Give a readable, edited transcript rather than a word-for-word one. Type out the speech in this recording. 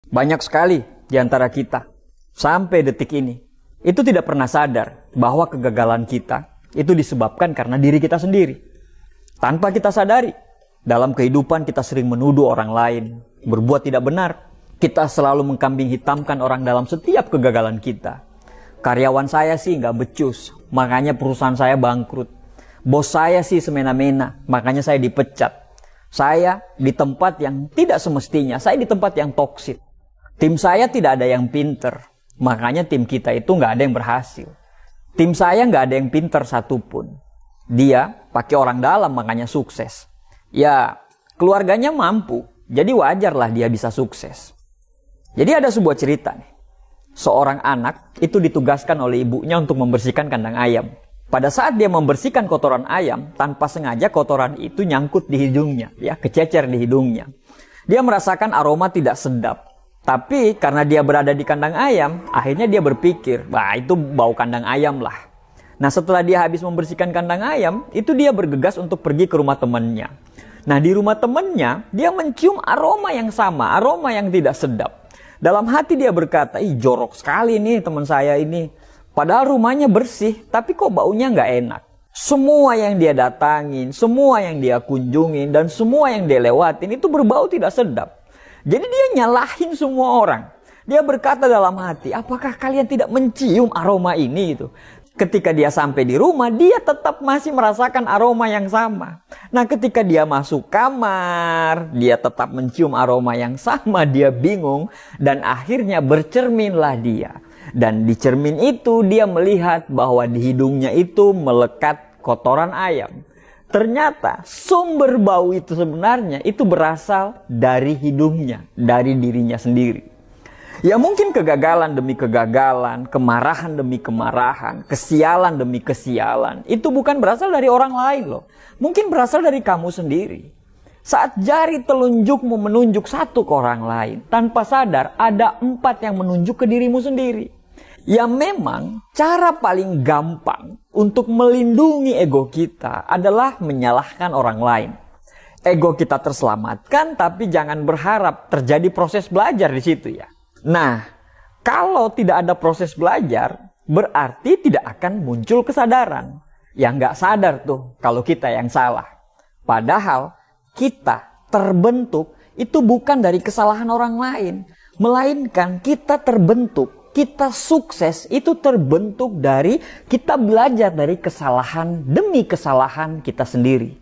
Banyak sekali di antara kita, sampai detik ini, itu tidak pernah sadar bahwa kegagalan kita itu disebabkan karena diri kita sendiri. Tanpa kita sadari, dalam kehidupan kita sering menuduh orang lain, berbuat tidak benar. Kita selalu mengkambing hitamkan orang dalam setiap kegagalan kita. Karyawan saya sih nggak becus, makanya perusahaan saya bangkrut. Bos saya sih semena-mena, makanya saya dipecat. Saya di tempat yang tidak semestinya, saya di tempat yang toksik. Tim saya tidak ada yang pinter, makanya tim kita itu nggak ada yang berhasil. Tim saya nggak ada yang pinter satupun. Dia pakai orang dalam makanya sukses. Ya, keluarganya mampu, jadi wajarlah dia bisa sukses. Jadi ada sebuah cerita nih. Seorang anak itu ditugaskan oleh ibunya untuk membersihkan kandang ayam. Pada saat dia membersihkan kotoran ayam, tanpa sengaja kotoran itu nyangkut di hidungnya, ya, kececer di hidungnya. Dia merasakan aroma tidak sedap. Tapi karena dia berada di kandang ayam, akhirnya dia berpikir, wah itu bau kandang ayam lah. Nah setelah dia habis membersihkan kandang ayam, itu dia bergegas untuk pergi ke rumah temannya. Nah di rumah temannya, dia mencium aroma yang sama, aroma yang tidak sedap. Dalam hati dia berkata, ih jorok sekali nih teman saya ini. Padahal rumahnya bersih, tapi kok baunya nggak enak. Semua yang dia datangin, semua yang dia kunjungin, dan semua yang dia lewatin itu berbau tidak sedap. Jadi dia nyalahin semua orang. Dia berkata dalam hati, apakah kalian tidak mencium aroma ini? Itu. Ketika dia sampai di rumah, dia tetap masih merasakan aroma yang sama. Nah ketika dia masuk kamar, dia tetap mencium aroma yang sama, dia bingung. Dan akhirnya bercerminlah dia. Dan di cermin itu dia melihat bahwa di hidungnya itu melekat kotoran ayam. Ternyata sumber bau itu sebenarnya itu berasal dari hidungnya, dari dirinya sendiri. Ya mungkin kegagalan demi kegagalan, kemarahan demi kemarahan, kesialan demi kesialan, itu bukan berasal dari orang lain loh. Mungkin berasal dari kamu sendiri. Saat jari telunjukmu menunjuk satu ke orang lain, tanpa sadar ada 4 yang menunjuk ke dirimu sendiri. Ya memang cara paling gampang untuk melindungi ego kita adalah menyalahkan orang lain. Ego kita terselamatkan, tapi jangan berharap terjadi proses belajar di situ ya. Nah, kalau tidak ada proses belajar, berarti tidak akan muncul kesadaran. Yang nggak sadar tuh kalau kita yang salah. Padahal kita terbentuk itu bukan dari kesalahan orang lain. Melainkan kita terbentuk. Kita sukses itu terbentuk dari kita belajar dari kesalahan demi kesalahan kita sendiri.